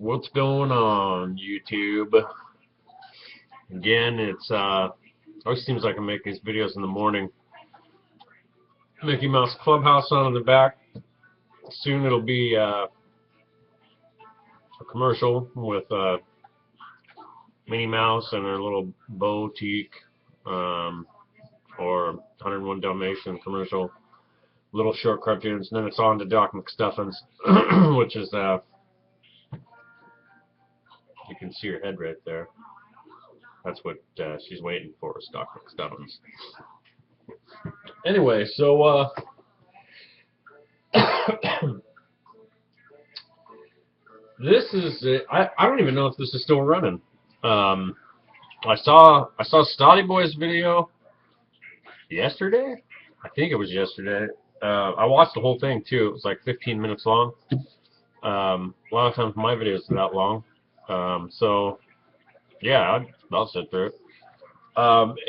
What's going on, YouTube? Again, it's always seems like I make these videos in the morning. Mickey Mouse Clubhouse on in the back. Soon it'll be a commercial with Minnie Mouse and her little boutique, or 101 Dalmatian commercial. Little short cartoons, and then it's on to Doc McStuffins, which is you can see her head right there. That's what she's waiting for, is Doc McStuffins. Anyway, so this is I don't even know if this is still running. I saw Stoddy Boy's video yesterday. I think it was yesterday. I watched the whole thing too. It was like 15 minutes long. A lot of times my videos are that long. So yeah, I'll sit through it.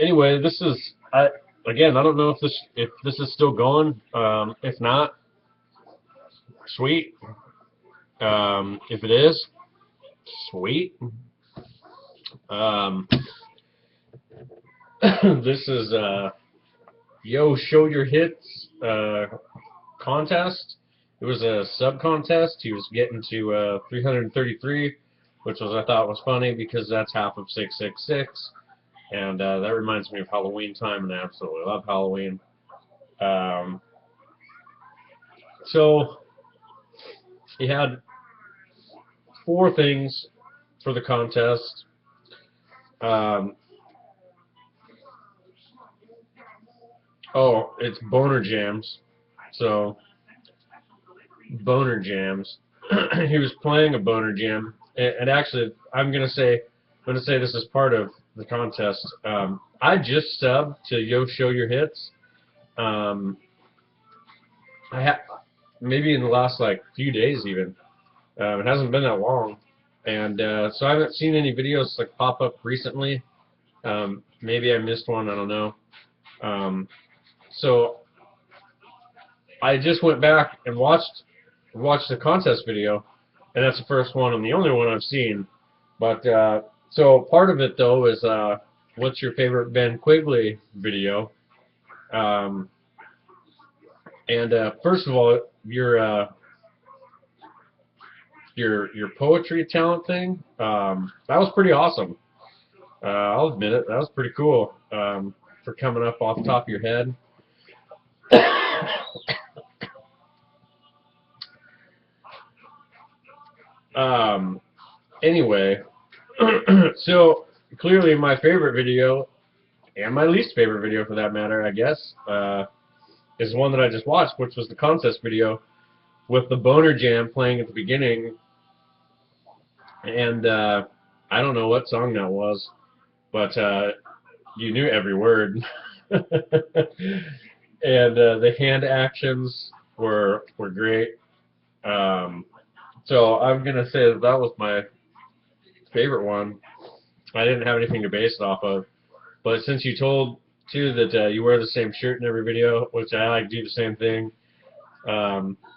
Anyway, this is again, I don't know if this is still going. If not, sweet. If it is, sweet. This is Yoshowyourhits contest. It was a sub-contest. He was getting to 333, which I thought was funny because that's half of 666, and that reminds me of Halloween time, and I absolutely love Halloween. So he had 4 things for the contest. Oh, it's Bonerjams. So Bonerjams. He was playing a Bonerjam, and actually, I'm gonna say this is part of the contest. I just subbed to Yoshowyourhits. I maybe in the last like few days even. It hasn't been that long, and so I haven't seen any videos like pop up recently. Maybe I missed one. I don't know. So I just went back and watched the contest video, and that's the first one and the only one I've seen. But so part of it though is what's your favorite Ben Quigley video? And first of all, your poetry talent thing, that was pretty awesome. I'll admit it, that was pretty cool, for coming up off the top of your head. Anyway, so clearly my favorite video, and my least favorite video for that matter, I guess, is the one that I just watched, which was the contest video with the Bonerjam playing at the beginning. And I don't know what song that was, but you knew every word. And the hand actions were great. So I'm gonna say that was my favorite one. I didn't have anything to base it off of, but since you told too that you wear the same shirt in every video, which I like to do the same thing.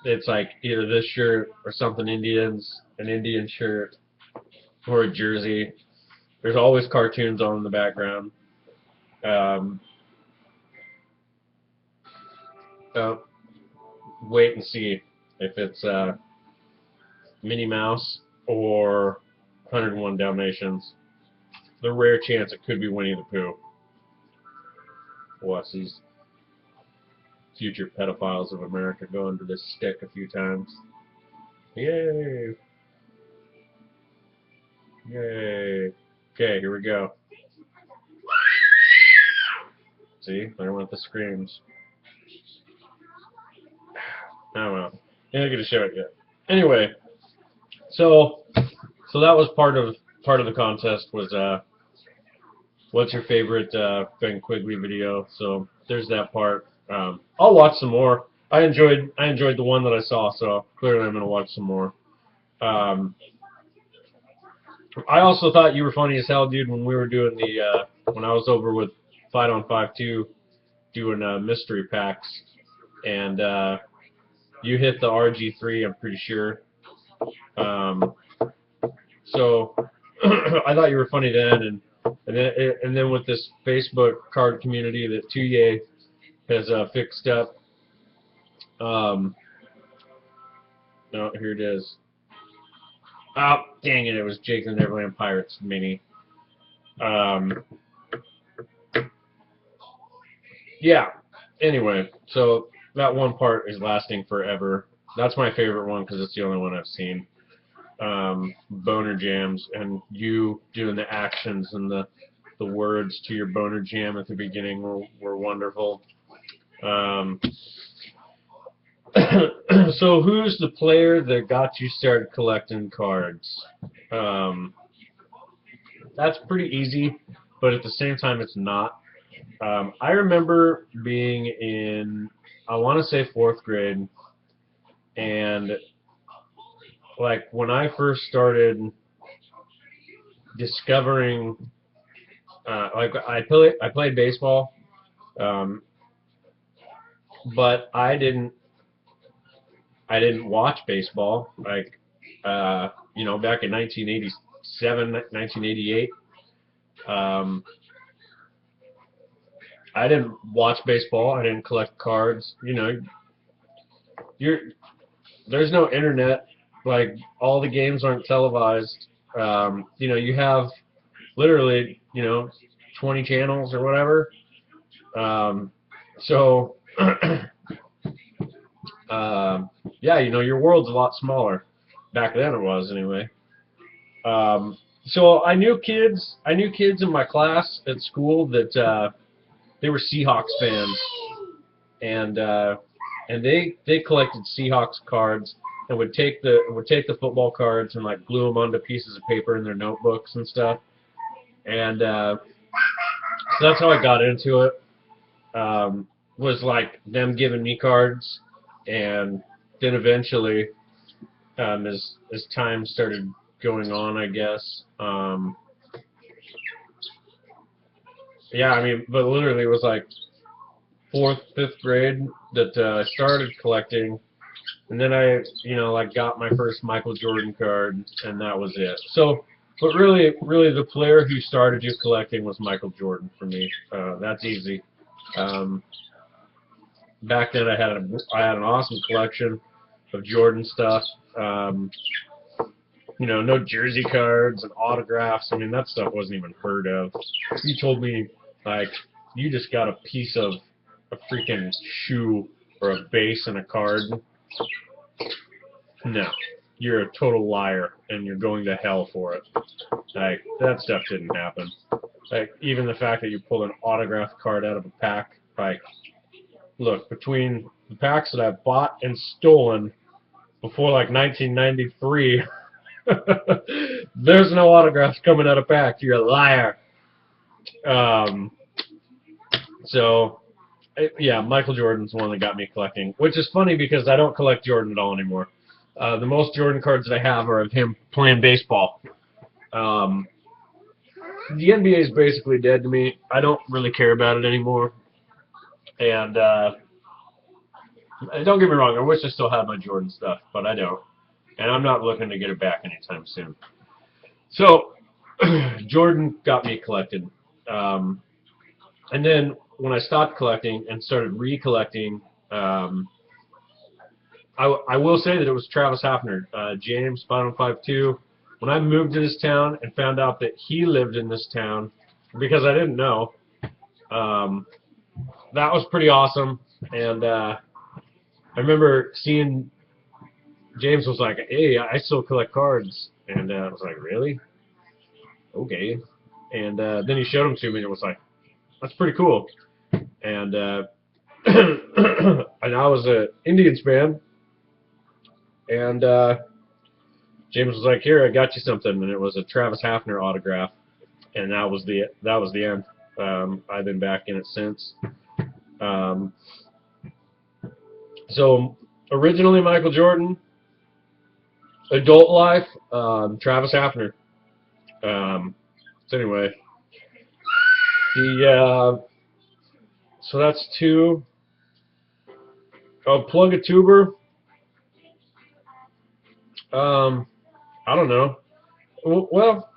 It's like either this shirt or something an Indian shirt, or a jersey. There's always cartoons on in the background. Wait and see if it's Minnie Mouse or 101 Dalmatians. The rare chance it could be Winnie the Pooh. Watch these future pedophiles of America go under this stick a few times. Yay! Yay! Okay, here we go. See, there went the screams. Oh well, I'm not gonna show it yet. Anyway, so that was part of the contest was what's your favorite Ben Quigley video? So there's that part. I'll watch some more. I enjoyed the one that I saw, so clearly I'm gonna watch some more. I also thought you were funny as hell, dude, when we were doing the when I was over with Fight on 5-2 doing mystery packs, and you hit the RG3, I'm pretty sure. So I thought you were funny then, and then with this Facebook card community that Tuye has fixed up. No, here it is. Oh, dang it! It was Jake and the Neverland Pirates mini. Yeah. Anyway, so that one part is lasting forever. That's my favorite one because it's the only one I've seen. Bonerjams, and you doing the actions and the words to your boner jam at the beginning were wonderful. So who's the player that got you started collecting cards? That's pretty easy, but at the same time it's not. I remember being in, I want to say 4th grade, and like when I first started discovering, like I played baseball, but I didn't watch baseball. Like, you know, back in 1987, 1988, I didn't watch baseball. I didn't collect cards. You know, there's no internet. Like, all the games aren't televised. You know, you have literally, you know, 20 channels or whatever. So, yeah, you know, your world's a lot smaller. Back then it was, anyway. So I knew kids in my class at school that they were Seahawks fans, and they collected Seahawks cards and would take the football cards and like glue them onto pieces of paper in their notebooks and stuff. And so that's how I got into it. Was like them giving me cards, and then eventually, as time started going on, I guess. Yeah, I mean, but literally it was like 4th, 5th grade that I started collecting, and then I, you know, like got my first Michael Jordan card, and that was it. So, but really the player who started you collecting was Michael Jordan for me. That's easy. Back then I had an awesome collection of Jordan stuff. You know, no jersey cards and autographs. I mean, that stuff wasn't even heard of. You told me, like, you just got a piece of a freaking shoe or a base and a card. No, you're a total liar, and you're going to hell for it. Like, that stuff didn't happen. Like, even the fact that you pulled an autographed card out of a pack, like, look, between the packs that I've bought and stolen before, like, 1993, there's no autographs coming out of pack. You're a liar. So, yeah, Michael Jordan's the one that got me collecting, which is funny because I don't collect Jordan at all anymore. The most Jordan cards that I have are of him playing baseball. The NBA is basically dead to me. I don't really care about it anymore. And don't get me wrong, I wish I still had my Jordan stuff, but I don't. And I'm not looking to get it back anytime soon. So, Jordan got me collected. And then when I stopped collecting and started recollecting, I will say that it was Travis Hafner, James 5052. When I moved to this town and found out that he lived in this town, because I didn't know, that was pretty awesome. And I remember seeing James was like, "Hey, I still collect cards," and I was like, "Really? Okay." And then he showed them to me, and it was like, "That's pretty cool." And and I was an Indians fan, and James was like, "Here, I got you something," and it was a Travis Hafner autograph, and that was the end. I've been back in it since. So originally Michael Jordan, adult life, Travis Hafner. So anyway, so that's 2. Plug a tuber. I don't know. Well,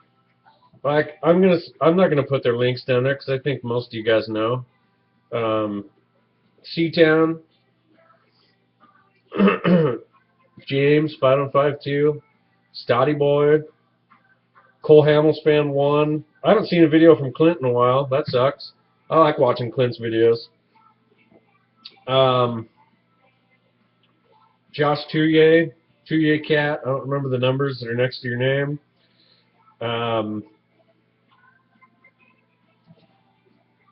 like I'm not gonna put their links down there because I think most of you guys know. C-Town, James 5152, Stotty Boy, Cole Hamels fan 1. I haven't seen a video from Clint in a while. That sucks. I like watching Clint's videos. Josh Touye, Touye Cat. I don't remember the numbers that are next to your name. I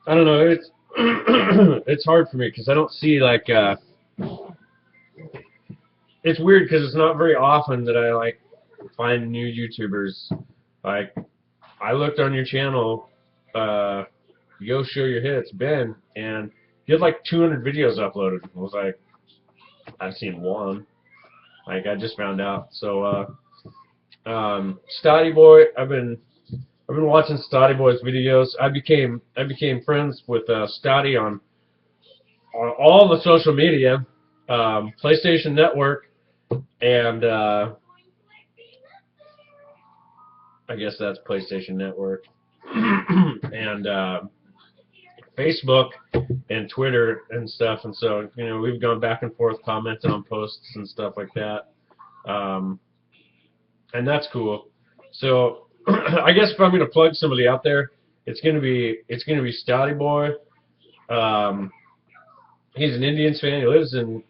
don't know. It's it's hard for me because I don't see like. It's weird because it's not very often that I like find new YouTubers. Like I looked on your channel, Yoshowyourhits, Ben, and you had like 200 videos uploaded. I was like, I've seen one. Like I just found out. So Stotty Boy, I've been watching Stotty Boy's videos. I became friends with Stotty on all the social media, PlayStation Network, and I guess that's PlayStation Network, and Facebook and Twitter and stuff. And so we've gone back and forth commenting on posts and stuff like that, and that's cool. So I guess if I'm gonna plug somebody out there, it's gonna be Stotty Boy. He's an Indians fan. He lives in,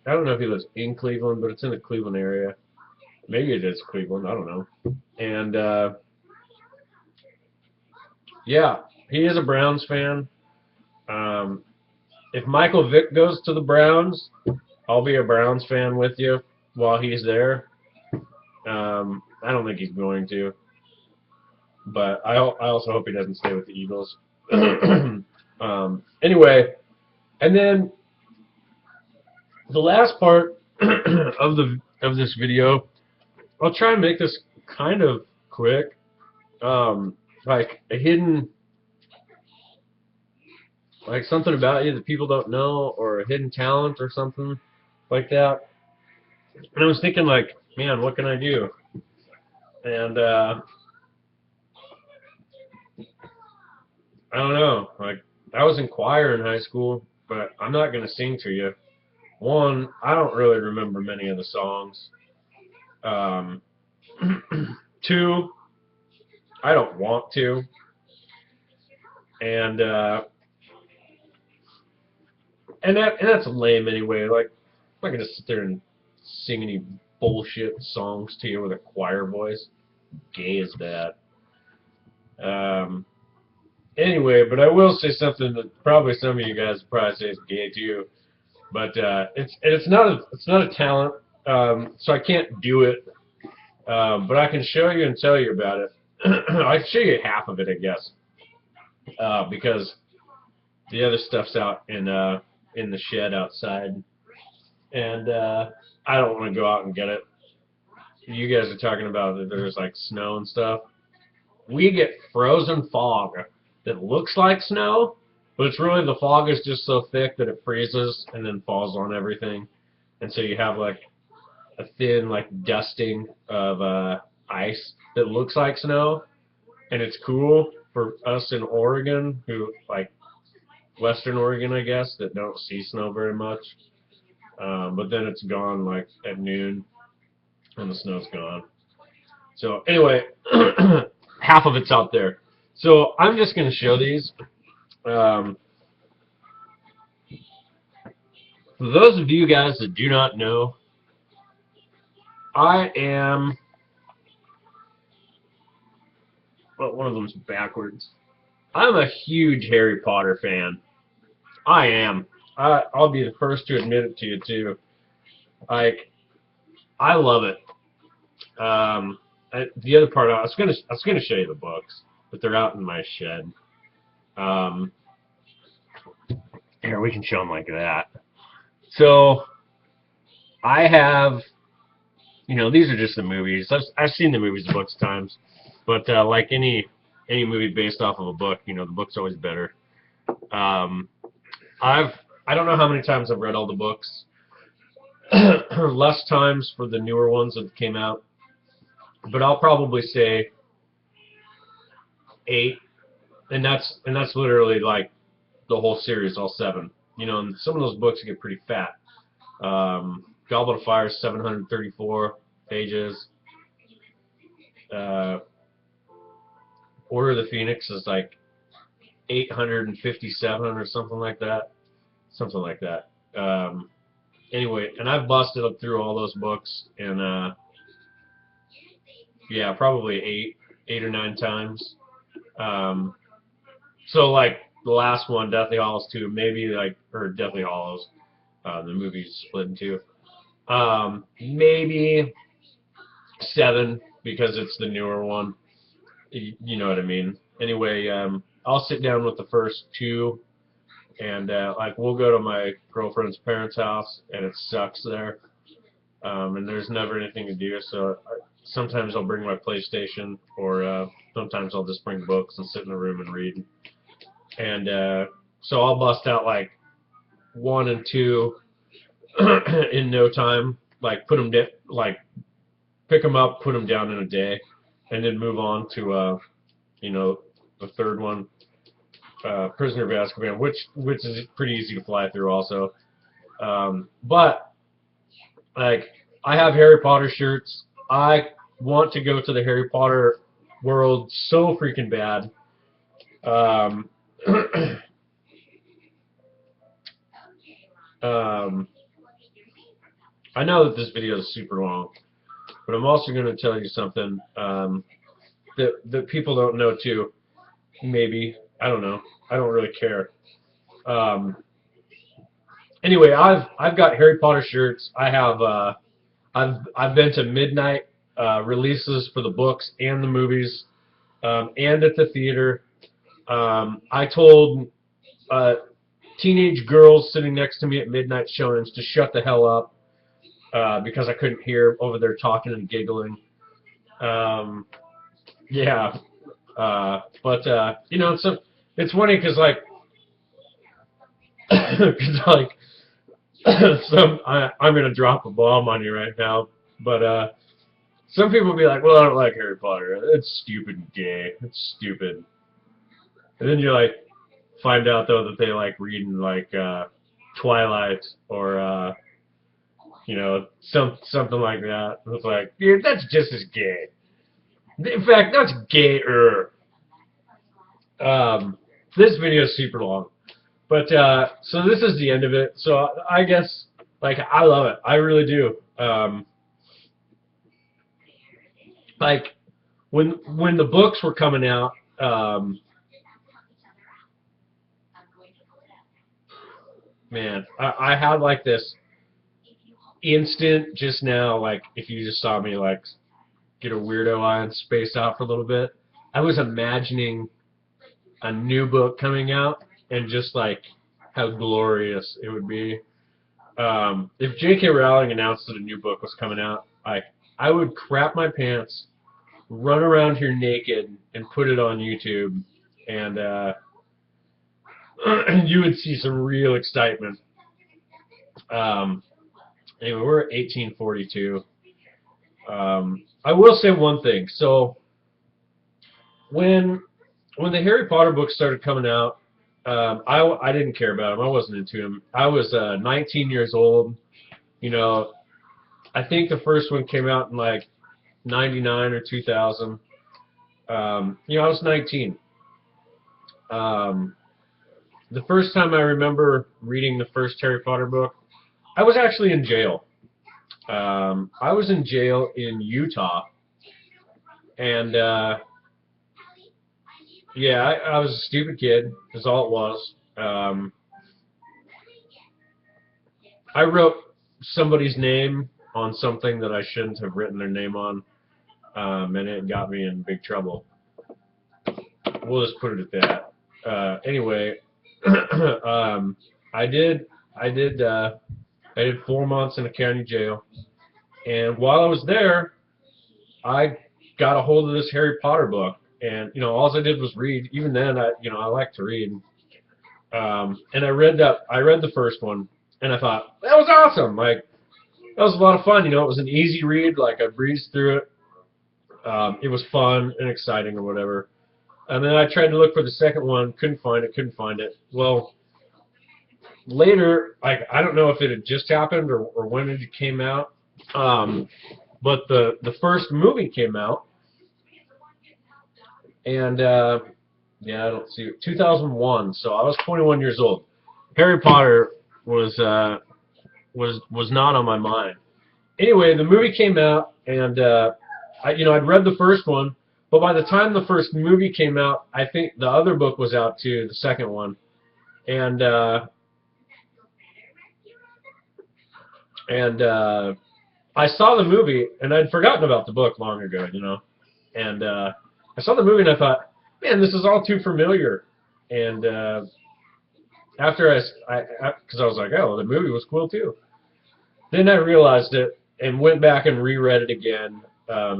I don't know if he lives in Cleveland, but it's in the Cleveland area. Maybe it is Cleveland. I don't know. And yeah, he is a Browns fan. If Michael Vick goes to the Browns, I'll be a Browns fan with you while he's there. I don't think he's going to, but I also hope he doesn't stay with the Eagles. Anyway, and then the last part of this video, I'll try and make this kind of quick. Like a hidden, like something about you that people don't know, or a hidden talent or something like that. And I was thinking, like, man, what can I do? And I don't know. Like, I was in choir in high school, but I'm not gonna sing to you. One, I don't really remember many of the songs. Two, I don't want to. And that's lame anyway. Like, I'm not gonna sit there and sing any bullshit songs to you with a choir voice. Gay as that. Anyway, but I will say something that probably some of you guys would probably say is gay too. But it's not a talent, so I can't do it. But I can show you and tell you about it. I can show you half of it, I guess, because the other stuff's out in the shed outside, and I don't want to go out and get it. You guys are talking about that there's like snow and stuff. We get frozen fog that looks like snow, but it's really, the fog is just so thick that it freezes and then falls on everything, and so you have like a thin like dusting of ice that looks like snow, and it's cool for us in Oregon, who like Western Oregon, I guess, that don't see snow very much. But then it's gone like at noon, and the snow's gone. So anyway, half of it's out there. So I'm just going to show these. For those of you guys that do not know, I am, well, one of them's backwards. I'm a huge Harry Potter fan. I am. I'll be the first to admit it to you too. Like, I love it. The other part, I was gonna show you the books, but they're out in my shed. Here, we can show them like that. So I have, these are just the movies. I've seen the movies and books times, but like any movie based off of a book, the book's always better. I don't know how many times I've read all the books. Less times for the newer ones that came out. but I'll probably say 8, and that's literally like the whole series, all 7. You know, and some of those books get pretty fat. Goblet of Fire is 734 pages. Order of the Phoenix is like 857 or something like that. Something like that. Anyway, and I've busted up through all those books, and yeah, probably 8 or 9 times. So like the last one, Deathly Hallows 2, maybe like, or Deathly Hallows, the movie's split in 2. Maybe 7 because it's the newer one. You know what I mean. Anyway, I'll sit down with the first 2, and like we'll go to my girlfriend's parents' house, and it sucks there, and there's never anything to do. So sometimes I'll bring my PlayStation, or sometimes I'll just bring books and sit in the room and read. And so I'll bust out like 1 and 2 in no time. Like put them like pick them up, put them down in a day, and then move on to you know, the third one, Prisoner of Azkaban, which is pretty easy to fly through also. But like I have Harry Potter shirts. I want to go to the Harry Potter world so freaking bad. I know that this video is super long, but I'm also going to tell you something that people don't know too. Maybe, I don't know. I don't really care. Anyway, I've got Harry Potter shirts. I have I've been to midnight releases for the books and the movies, and at the theater. I told teenage girls sitting next to me at midnight showings to shut the hell up because I couldn't hear over there talking and giggling. Yeah, but you know, it's funny because like, I'm gonna drop a bomb on you right now, but some people will be like, well, I don't like Harry Potter. It's stupid and gay. It's stupid. And then you like find out though that they like reading like Twilight or you know, something like that. It's like, dude, that's just as gay. In fact, that's gayer. This video is super long, but so this is the end of it. So I guess like I love it. I really do. Like when the books were coming out. Man, I had like this instant just now, like if you just saw me like get a weirdo eye and space out for a little bit, I was imagining a new book coming out and just like how glorious it would be. If J.K. Rowling announced that a new book was coming out, I would crap my pants, run around here naked, and put it on YouTube, and you would see some real excitement. Anyway, we're at 1842. I will say one thing. So when the Harry Potter books started coming out, I didn't care about them. I wasn't into them. I was 19 years old. You know, I think the first one came out in like 99 or 2000. You know, I was 19. The first time I remember reading the first Harry Potter book, I was actually in jail. I was in jail in Utah, and yeah, I was a stupid kid, is all it was. I wrote somebody's name on something that I shouldn't have written their name on, and it got me in big trouble. We'll just put it at that. Anyway, I did 4 months in a county jail, and while I was there, I got a hold of this Harry Potter book, and you know, all I did was read. Even then, I like to read, and I read the first one, and I thought that was awesome. Like that was a lot of fun. You know, it was an easy read. Like I breezed through it. It was fun and exciting or whatever. And then I tried to look for the second one, couldn't find it. Well, later, I don't know if it had just happened or when it came out, but the first movie came out, and yeah, I don't see it, 2001. So I was 21 years old. Harry Potter was not on my mind. Anyway, the movie came out, and I'd read the first one, but by the time the first movie came out, I think the other book was out too, the second one, and I saw the movie, and I'd forgotten about the book long ago, and I saw the movie, and I thought, man, this is all too familiar, and after because I was like, oh, well, the movie was cool too. Then I realized it and went back and reread it again.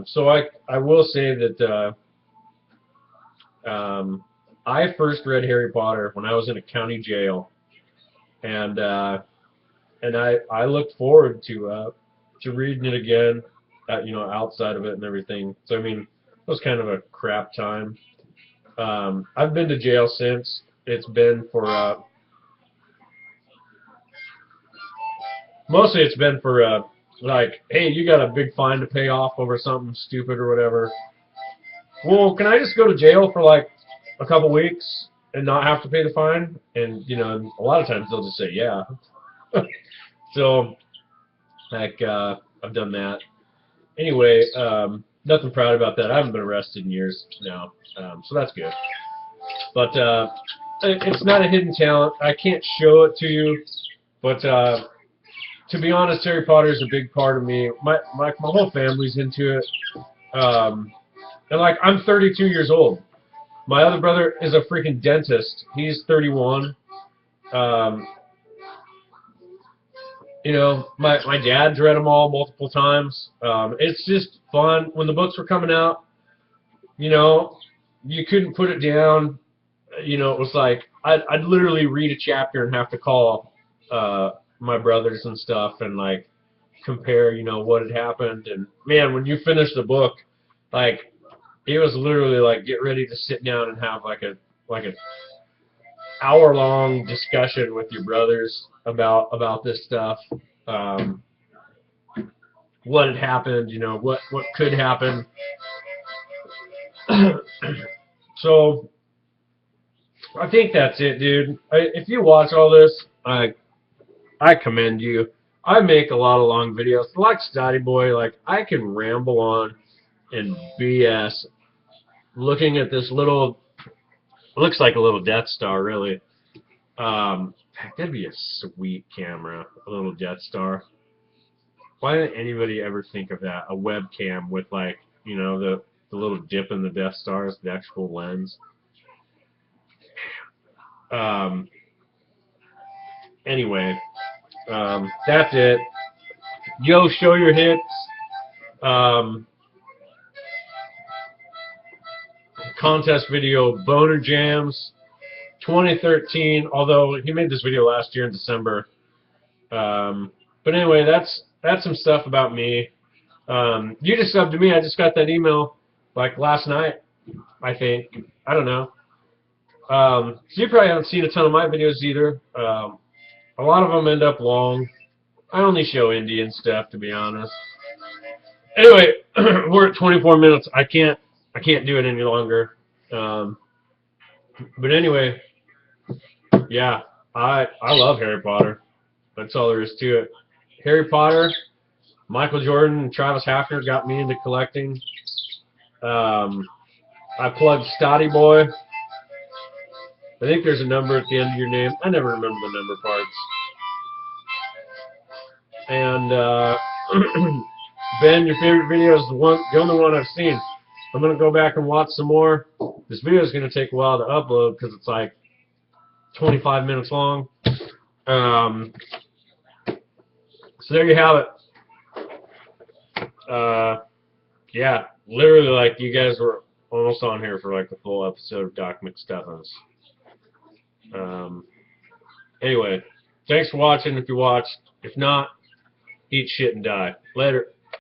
So I will say that I first read Harry Potter when I was in a county jail, and I looked forward to reading it again, outside of it and everything. So I mean, it was kind of a crap time. I've been to jail since. It's been for mostly it's been for like, hey, you got a big fine to pay off over something stupid or whatever. Well, can I just go to jail for like a couple weeks and not have to pay the fine? And a lot of times they'll just say yeah. So like I've done that. Anyway, nothing proud about that. I haven't been arrested in years now, so that's good. But it's not a hidden talent. I can't show it to you, but to be honest, Harry Potter is a big part of me. My whole family's into it, and like I'm 32 years old. My other brother is a freaking dentist. He's 31. My dad's read them all multiple times. It's just fun. When the books were coming out, you couldn't put it down. It was like I'd literally read a chapter and have to call my brothers and stuff and like compare, what had happened. And man, when you finish the book, like it was literally like get ready to sit down and have like a hour-long discussion with your brothers about this stuff, what had happened, what could happen. So I think that's it, dude. If you watch all this, I commend you. I make a lot of long videos. Like Stoddy Boy, like I can ramble on and BS looking at this little, looks like a little Death Star, really. That'd be a sweet camera, a little Death Star. Why didn't anybody ever think of that? A webcam with like, the little dip in the Death Stars, the actual lens. Anyway, that's it. Yo, show your hits. Contest video, Bonerjams, 2013. Although he made this video last year in December. But anyway, that's some stuff about me. You just subbed to me. I just got that email like last night, I think. I don't know. So you probably haven't seen a ton of my videos either. A lot of them end up long. I only show Indian stuff, to be honest. Anyway, we're at 24 minutes. I can't do it any longer. But anyway, yeah, I love Harry Potter. That's all there is to it. Harry Potter, Michael Jordan, and Travis Hafner got me into collecting. I plugged Stoddy Boy. I think there's a number at the end of your name. I never remember the number parts. And Ben, your favorite video is the only one I've seen. I'm gonna go back and watch some more. This video is gonna take a while to upload because it's like 25 minutes long. So there you have it. Yeah, literally, like you guys were almost on here for like the full episode of Doc McStuffins. Anyway, thanks for watching if you watched. If not, eat shit and die. Later.